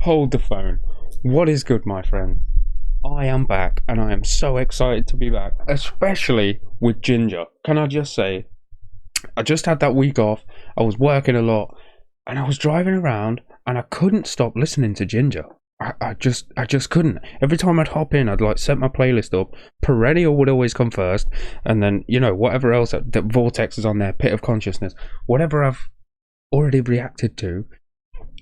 Hold the phone. What is good, my friend? I am back, and I am so excited to be back, especially with Jinjer. Can I just say, I just had that week off, I was working a lot, and I was driving around, and I couldn't stop listening to Jinjer. I just couldn't. Every time I'd hop in, I'd like set my playlist up. Perennial would always come first, and then, you know, whatever else that Vortex is on there, Pit of Consciousness, whatever I've already reacted to.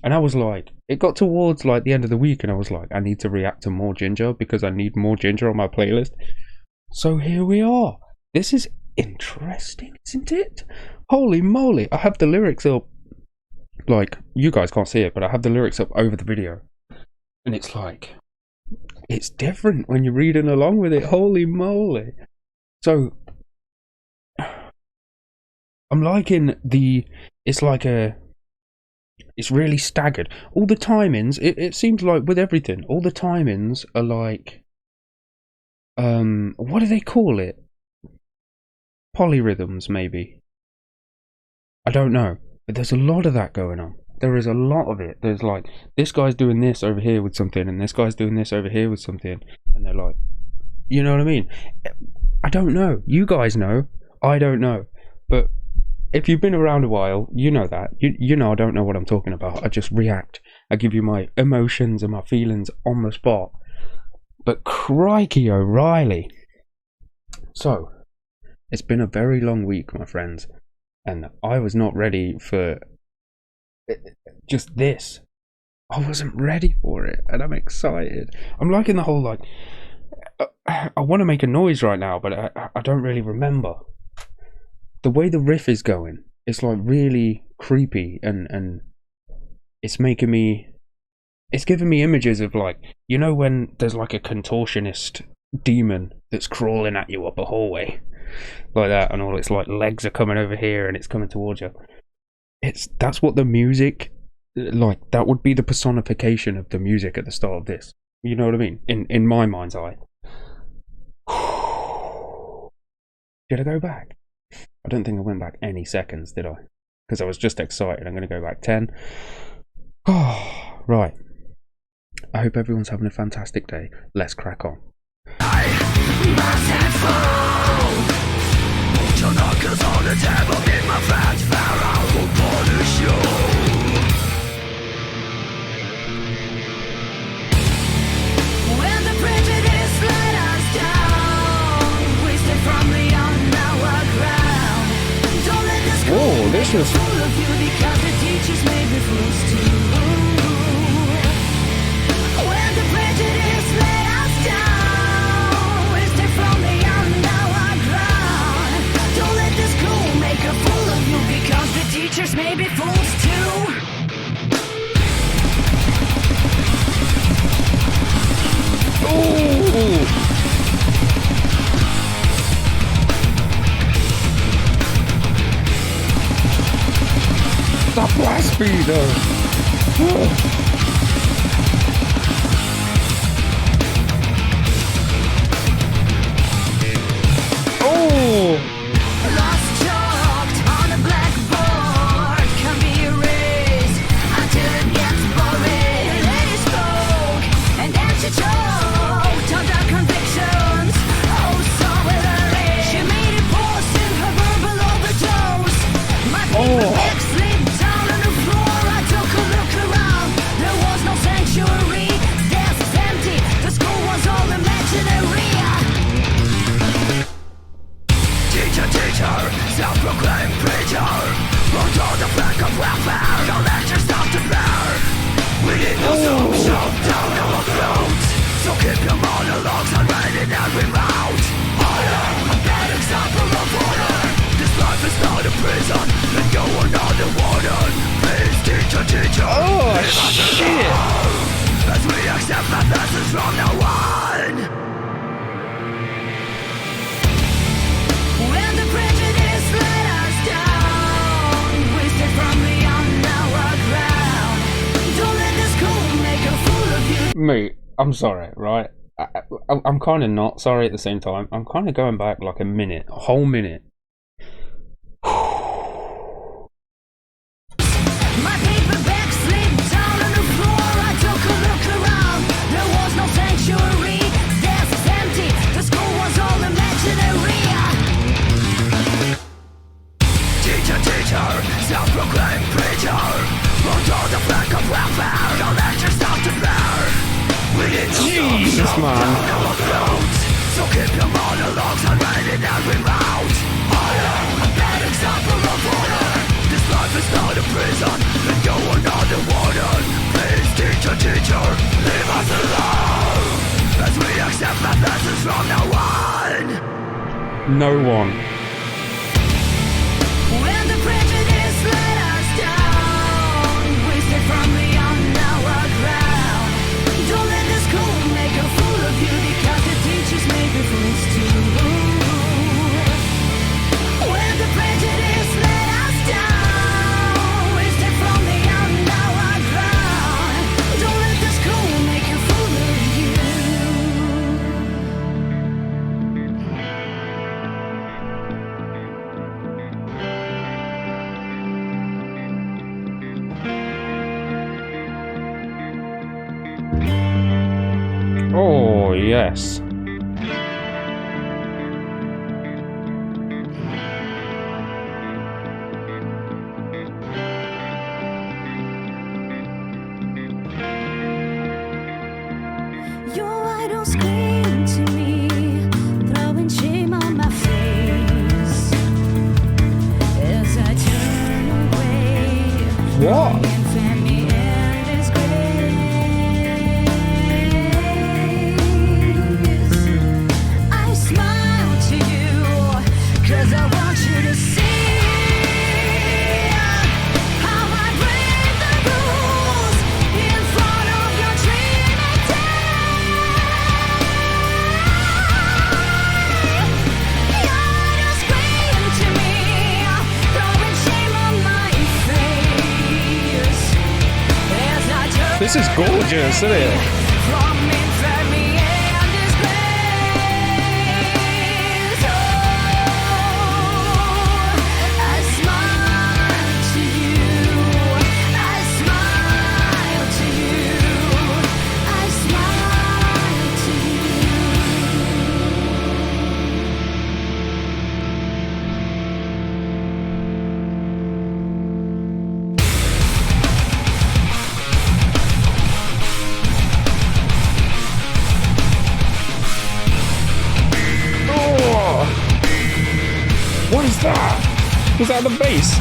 And I was like, it got towards like the end of the week, and I was like, I need to react to more Jinjer because I need more Jinjer on my playlist. So here we are. This is interesting, isn't it? Holy moly! I have the lyrics up. Like, you guys can't see it, but I have the lyrics up over the video. And it's like, it's different when you're reading along with it. Holy moly. So, I'm liking it's like it's really staggered. All the timings, it seems like with everything, all the timings are like, what do they call it? Polyrhythms, maybe. I don't know. But there's a lot of that going on. There is a lot of it. There's like, this guy's doing this over here with something, and this guy's doing this over here with something. And they're like, you know what I mean? I don't know. You guys know. I don't know. But if you've been around a while, you know that. You know I don't know what I'm talking about. I just react. I give you my emotions and my feelings on the spot. But crikey O'Reilly. So, it's been a very long week, my friends. And I was not ready for just this. I wasn't ready for it. And I'm excited. I'm liking the whole, like, I want to make a noise right now, but I don't really remember. The way the riff is going, it's like really creepy, and it's making me, it's giving me images of, like, you know when there's like a contortionist demon that's crawling at you up a hallway like that, and all its like legs are coming over here and it's coming towards you. That's what the music, like, that would be the personification of the music at the start of this. You know what I mean? In my mind's eye. Did I go back? I don't think I went back any seconds, did I? Because I was just excited. I'm going to go back 10. Oh, right. I hope everyone's having a fantastic day. Let's crack on. Put your knuckles on the table, get my fat pharaoh will punish you. When the prejudice let us down, we stay firmly on our ground. Don't let this go this is full of you, because the teachers may be fools too. When the prejudice let us down, we stay firmly on our ground. Don't let this school make a fool of you, because the teachers may be fools too. Ooh. The blast speeder. Oh. Lost chalked on a blackboard can be erased until it gets buried. Lady spoke and then she choked on the convictions. Oh, so willingly she made it pause in her verbal overdose. My paperback slipped down on the floor. I took a look around. There was no sanctuary. Desks empty. The school was all imaginary. Teacher, self-proclaimed preacher, wrote on the back of welfare, no lecture stop to bear. We need no soup shoved down our throats, so keep your monologues and read in every route. I am a bad example of order. This life is not a prison, and you are not the warden. Please, teacher, oh shit! As we accept my message from now on. When the prejudice let us down, we stay firmly on our ground. Don't let the school make a fool of you. Mate, I'm sorry, right? I'm kind of not sorry at the same time. I'm kind of going back like a whole minute. My paperback slipped down on the floor. I took a No one. When the prejudice let us down, wasted from beyond our ground. Don't let the school make a fool of you, because the teachers make the fools too. When the prejudice let us down, wasted from beyond our ground. Don't let the school make a fool of you. Oh, yes. Your idols scream to me, throwing shame on my face as I turn away. What? Infamy and disgrace. I smile to you, 'cause I want you to see how I break the rules in front of your Trinity. Your idols scream to me, throwing shame on my face as I turn This is gorgeous, isn't it? from infamy and disgrace. Oh, I smile to you. I smile to you. I smile to Oh! What is that? Was that the bass?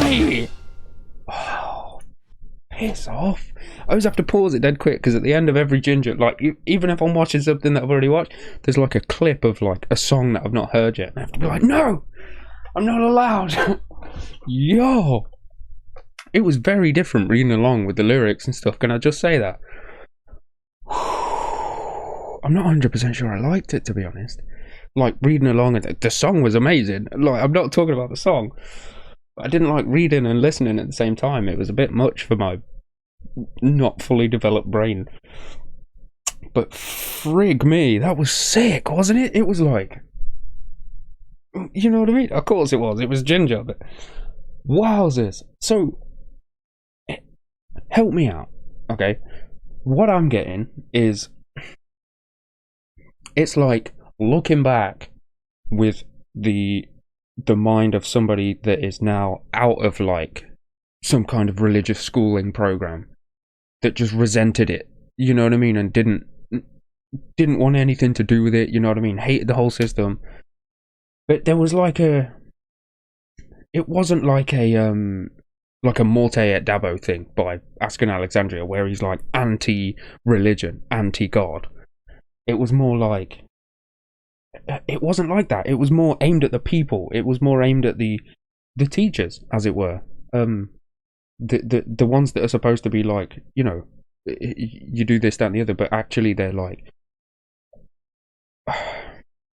Mate! Oh, piss off. I always have to pause it dead quick, because at the end of every Jinjer, like, even if I'm watching something that I've already watched, there's like a clip of like a song that I've not heard yet, and I have to be like, no! I'm not allowed! Yo! It was very different reading along with the lyrics and stuff, can I just say that? I'm not 100% sure I liked it, to be honest. Like, reading along, and the song was amazing. Like, I'm not talking about the song. But I didn't like reading and listening at the same time. It was a bit much for my not fully developed brain. But frig me, that was sick, wasn't it? It was like... You know what I mean? Of course it was. It was Jinjer, but... Wowzers. So... Help me out, okay? What I'm getting is... It's like looking back with the mind of somebody that is now out of like some kind of religious schooling program that just resented it, you know what I mean, and didn't want anything to do with it, you know what I mean, hated the whole system. But there was like it wasn't like a Morte et Dabo thing by Asking Alexandria, where he's like anti-religion, anti-God. It was more like... It wasn't like that. It was more aimed at the people. It was more aimed at the teachers, as it were. The ones that are supposed to be like, you know, you do this, that, and the other, but actually they're like...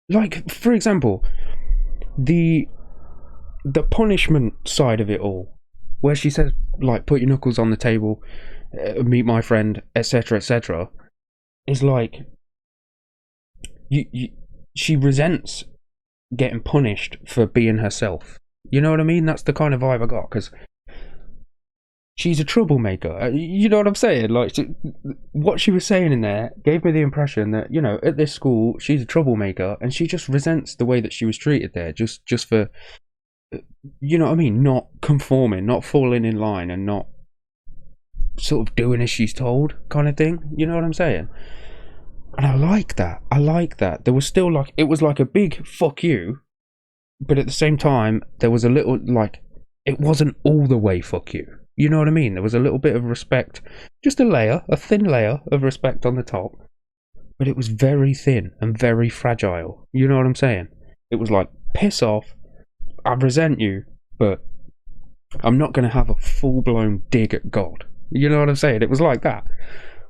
Like, for example, the punishment side of it all, where she says, like, put your knuckles on the table, meet my friend, etc., etc., is like... She resents getting punished for being herself. You know what I mean? That's the kind of vibe I got, because she's a troublemaker. You know what I'm saying? Like, what she was saying in there gave me the impression that, you know, at this school, she's a troublemaker, and she just resents the way that she was treated there, just for, you know what I mean? Not conforming, not falling in line, and not sort of doing as she's told, kind of thing. You know what I'm saying? And I like that. I like that. There was still like... It was like a big fuck you. But at the same time, there was a little like... It wasn't all the way fuck you. You know what I mean? There was a little bit of respect, just a thin layer of respect on the top, but it was very thin and very fragile. You know what I'm saying? It was like, piss off, I resent you, but I'm not going to have a full-blown dig at God. You know what I'm saying? It was like that.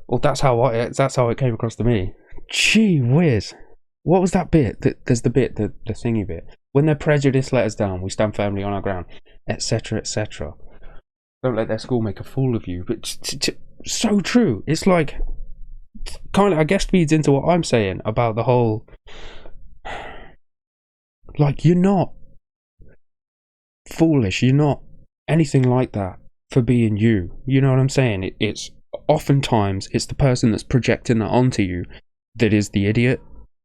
Well, that's how it came across to me. Gee whiz. What was that bit? There's the bit, the thingy bit. When their prejudice let us down, we stand firmly on our ground, etc., etc. Don't let their school make a fool of you. But so true. It's like, kind of, I guess, feeds into what I'm saying about the whole, like, you're not foolish, you're not anything like that for being you. You know what I'm saying? It's oftentimes it's the person that's projecting that onto you that is the idiot.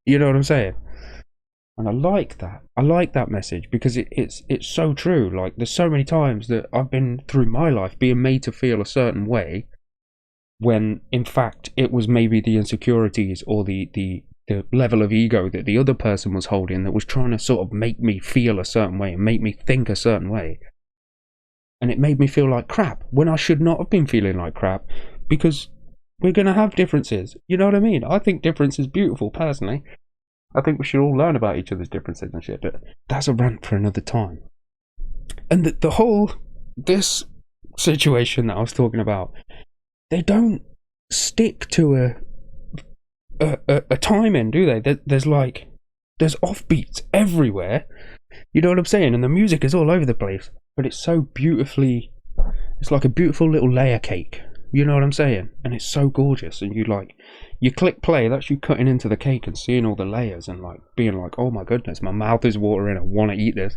You know what I'm saying? And I like that. I like that message because it's so true. Like, there's so many times that I've been through my life being made to feel a certain way when in fact it was maybe the insecurities or the level of ego that the other person was holding that was trying to sort of make me feel a certain way and make me think a certain way. And it made me feel like crap when I should not have been feeling like crap, because we're going to have differences. You know what I mean? I think difference is beautiful, personally. I think we should all learn about each other's differences and shit, but that's a rant for another time. And this situation that I was talking about, they don't stick to a timing, do they? There's offbeats everywhere. You know what I'm saying? And the music is all over the place, but it's so beautifully, it's like a beautiful little layer cake. You know what I'm saying? And it's so gorgeous. And you click play, that's you cutting into the cake and seeing all the layers and like being like, oh my goodness, my mouth is watering, I want to eat this.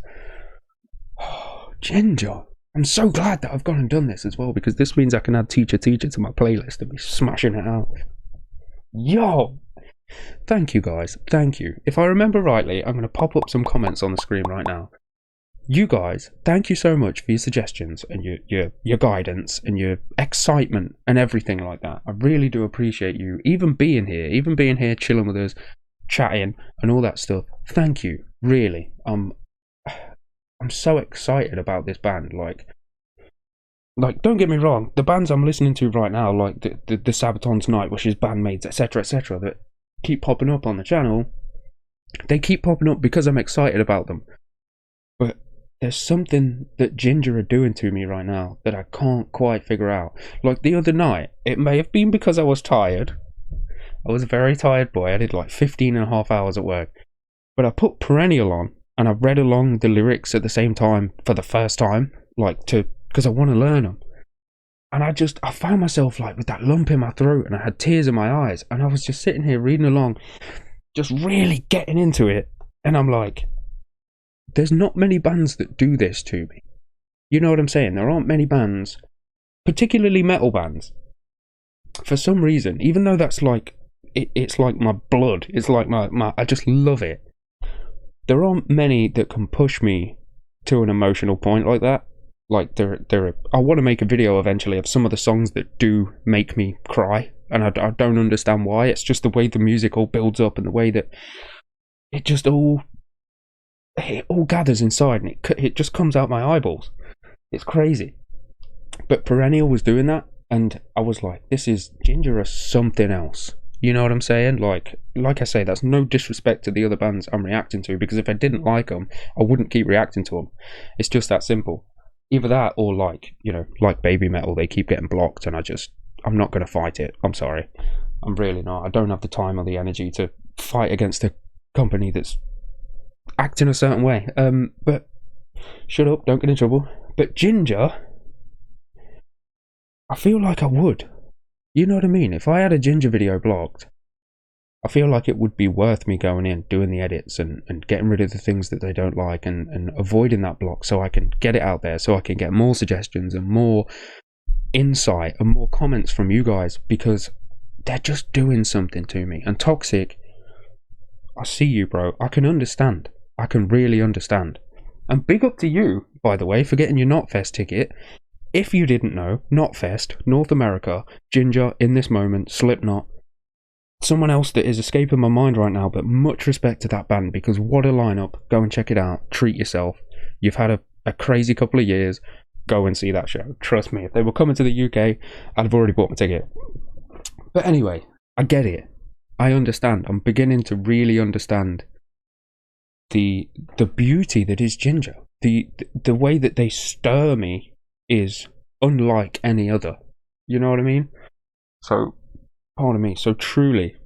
Oh, Jinjer. I'm so glad that I've gone and done this as well, because this means I can add Teacher to my playlist and be smashing it out. Yo! Thank you guys, thank you. If I remember rightly, I'm going to pop up some comments on the screen right now. You guys, thank you so much for your suggestions and your guidance and your excitement and everything like that. I really do appreciate you even being here, chilling with us, chatting and all that stuff. Thank you, really. I'm so excited about this band. Like, don't get me wrong, the bands I'm listening to right now, like the Sabaton Tonight, which is Bandmates, etc., etc., that keep popping up on the channel, they keep popping up because I'm excited about them. But there's something that Jinjer are doing to me right now that I can't quite figure out. Like the other night, it may have been because I was tired. I was a very tired boy. I did like 15 and a half hours at work. But I put Perennial on and I read along the lyrics at the same time for the first time, because I want to learn them. And I found myself like with that lump in my throat and I had tears in my eyes. And I was just sitting here reading along, just really getting into it. And I'm like, there's not many bands that do this to me. You know what I'm saying? There aren't many bands, particularly metal bands. For some reason, even though that's like, it's like my blood. It's like I just love it. There aren't many that can push me to an emotional point like that. Like I want to make a video eventually of some of the songs that do make me cry, and I don't understand why. It's just the way the music all builds up and the way that it all gathers inside and it just comes out my eyeballs. It's crazy. But Perennial was doing that, and I was like, this is Jinjer or something else. You know what I'm saying? Like I say, that's no disrespect to the other bands I'm reacting to, because if I didn't like them, I wouldn't keep reacting to them. It's just that simple. Either that or like Baby Metal, they keep getting blocked and I'm not going to fight it. I'm sorry. I'm really not. I don't have the time or the energy to fight against a company that's acting a certain way. But shut up, don't get in trouble. But Jinjer, I feel like I would. You know what I mean? If I had a Jinjer video blocked, I feel like it would be worth me going in, doing the edits and getting rid of the things that they don't like and avoiding that block so I can get it out there, so I can get more suggestions and more insight and more comments from you guys, because they're just doing something to me. And Toxic, I see you, bro. I can understand. I can really understand. And big up to you, by the way, for getting your Knotfest ticket. If you didn't know, Knotfest, North America, Jinjer, In This Moment, Slipknot, someone else that is escaping my mind right now, but much respect to that band, because what a lineup. Go and check it out. Treat yourself. You've had a crazy couple of years. go and see that show. Trust me, if they were coming to the UK, I'd have already bought my ticket. But anyway, I get it. I understand. I'm beginning to really understand the beauty that is Jinjer. The way that they stir me is unlike any other. You know what I mean? So, pardon me. So truly,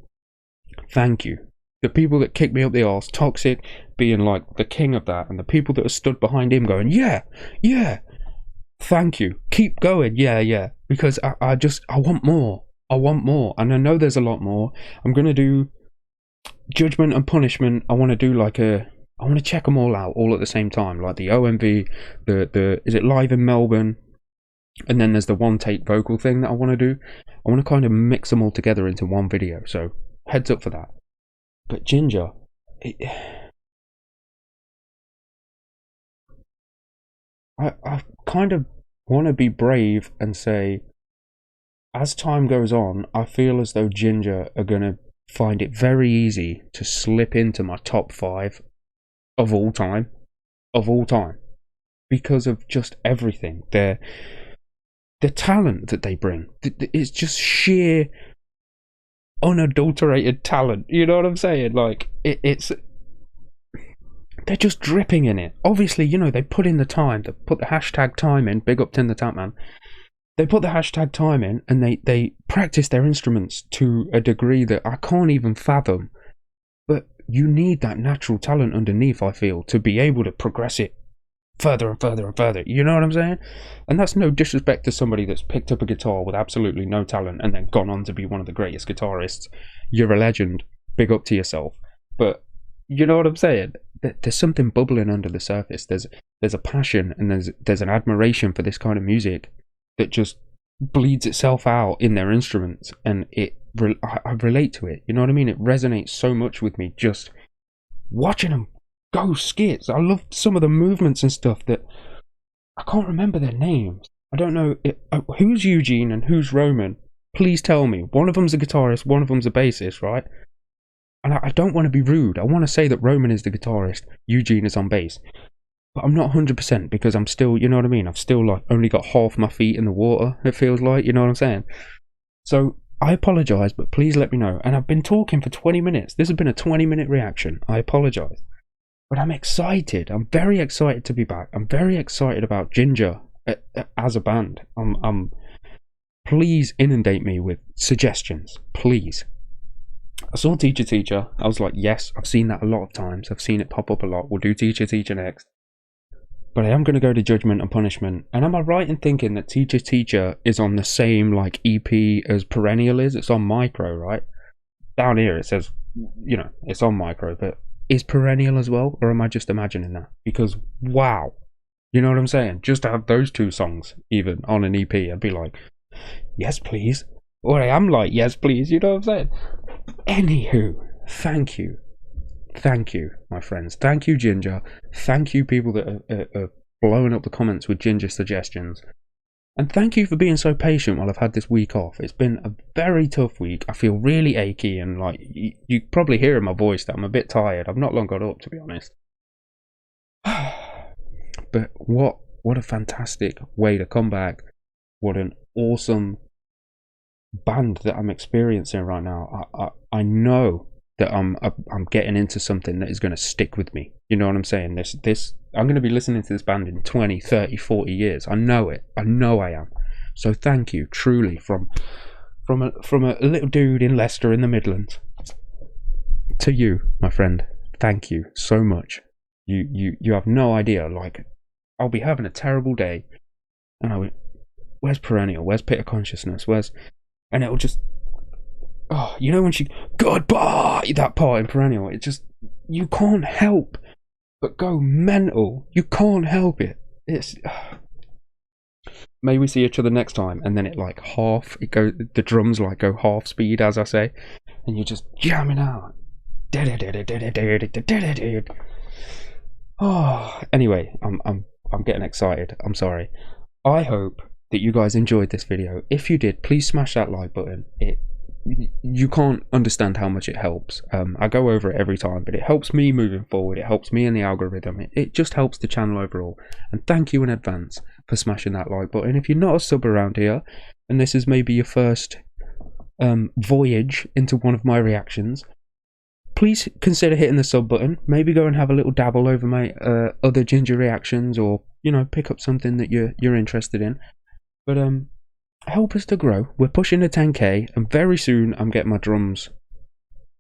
thank you. The people that kicked me up the arse, Toxic being like the king of that, and the people that have stood behind him going, yeah, yeah, thank you. Keep going, yeah. Because I want more. I want more. And I know there's a lot more. I'm going to do Judgment and Punishment. I want to do like I want to check them all out all at the same time. Like the OMV, is it live in Melbourne? And then there's the one take vocal thing that I want to do. I want to kind of mix them all together into one video. So heads up for that. But Jinjer, I kind of want to be brave and say, as time goes on, I feel as though Jinjer are going to find it very easy to slip into my top 5 of all time. Because of just everything. The talent that they bring. It's just sheer unadulterated talent. You know what I'm saying? Like, it's... They're just dripping in it. Obviously, you know, they put in the time. They put the hashtag time in. Big up Tin the Tap Man. They put the hashtag time in, and they practice their instruments to a degree that I can't even fathom. But you need that natural talent underneath, I feel, to be able to progress it further and further and further. You know what I'm saying? And that's no disrespect to somebody that's picked up a guitar with absolutely no talent and then gone on to be one of the greatest guitarists. You're a legend. Big up to yourself. But you know what I'm saying? There's something bubbling under the surface. There's a passion and there's an admiration for this kind of music that just bleeds itself out in their instruments, and I relate to it. You know what I mean? It resonates so much with me just watching them go skits. I love some of the movements and stuff that I can't remember their names. I don't know who's Eugene and who's Roman. Please tell me. One of them's a guitarist, one of them's a bassist, right? And I don't want to be rude. I want to say that Roman is the guitarist, Eugene is on bass. But I'm not 100% because I'm still, you know what I mean? I've still like only got half my feet in the water, it feels like, you know what I'm saying? So I apologise, but please let me know. And I've been talking for 20 minutes. This has been a 20-minute reaction. I apologise. But I'm excited. I'm very excited to be back. I'm very excited about Jinjer as a band. Please inundate me with suggestions. Please. I saw Teacher. I was like, yes, I've seen that a lot of times. I've seen it pop up a lot. We'll do Teacher next. But I am going to go to Judgment and Punishment. And am I right in thinking that Teacher is on the same like EP as Perennial is? It's on Micro, right? Down here it says, you know, it's on Micro. But is Perennial as well? Or am I just imagining that? Because, wow. You know what I'm saying? Just to have those two songs even on an EP, I'd be like, yes, please. Or I am like, yes, please. You know what I'm saying? Anywho, thank you. Thank you, my friends. Thank you, Jinjer. Thank you, people that are blowing up the comments with Jinjer suggestions. And thank you for being so patient while I've had this week off. It's been a very tough week. I feel really achy and like, you probably hear in my voice that I'm a bit tired. I've not long got up, to be honest. But what a fantastic way to come back. What an awesome band that I'm experiencing right now. I know that I'm getting into something that is going to stick with me. You know what I'm saying? This I'm going to be listening to this band in 20, 30, 40 years. I know it. I know I am. So thank you, truly, from a little dude in Leicester in the Midlands to you, my friend. Thank you so much. You have no idea. Like, I'll be having a terrible day, and I went, where's Perennial? Where's Pit of Consciousness? And it'll just, oh, you know when she, goodbye, that part in Perennial, it just, you can't help but go mental. You can't help it. It's, may we see each other next time. And then it like the drums like go half speed, as I say, and you're just jamming out. Oh, anyway, I'm getting excited. I'm sorry. I hope that you guys enjoyed this video. If you did, please smash that like button. It you can't understand how much it helps. I go over it every time, but it helps me moving forward. It helps me in the algorithm. It just helps the channel overall. And thank you in advance for smashing that like button. If you're not a sub around here, and this is maybe your first voyage into one of my reactions, please consider hitting the sub button. Maybe go and have a little dabble over my other Jinjer reactions, or pick up something that you're interested in. But help us to grow. We're pushing the 10k, and very soon I'm getting my drums.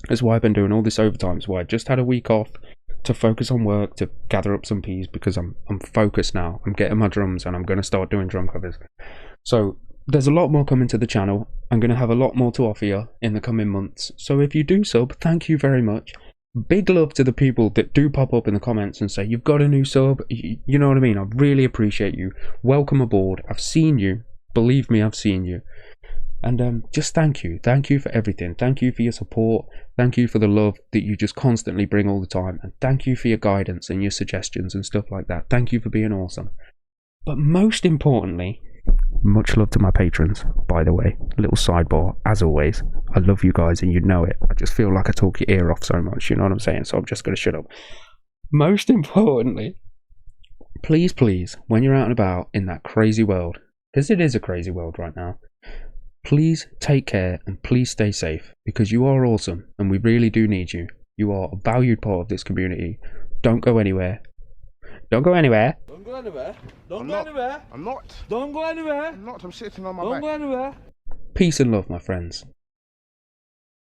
That's why I've been doing all this overtime. It's why I just had a week off to focus on work, to gather up some peas, because I'm focused now. I'm getting my drums, and I'm going to start doing drum covers. So there's a lot more coming to the channel. I'm going to have a lot more to offer you in the coming months. So if you do sub, thank you very much. Big love to the people that do pop up in the comments and say, you've got a new sub. You know what I mean? I really appreciate you. Welcome aboard. I've seen you. Believe me, I've seen you. And just thank you. Thank you for everything. Thank you for your support. Thank you for the love that you just constantly bring all the time. And thank you for your guidance and your suggestions and stuff like that. Thank you for being awesome. But most importantly, much love to my patrons, by the way. A little sidebar, as always. I love you guys, and you know it. I just feel like I talk your ear off so much, you know what I'm saying? So I'm just going to shut up. Most importantly, please, when you're out and about in that crazy world, because it is a crazy world right now, please take care and please stay safe, because you are awesome and we really do need you. You are a valued part of this community. Don't go anywhere. Don't go anywhere. Don't go anywhere. Don't go anywhere. I'm not. Don't go anywhere. I'm not. I'm sitting on my Don't back. go anywhere. Peace and love, my friends.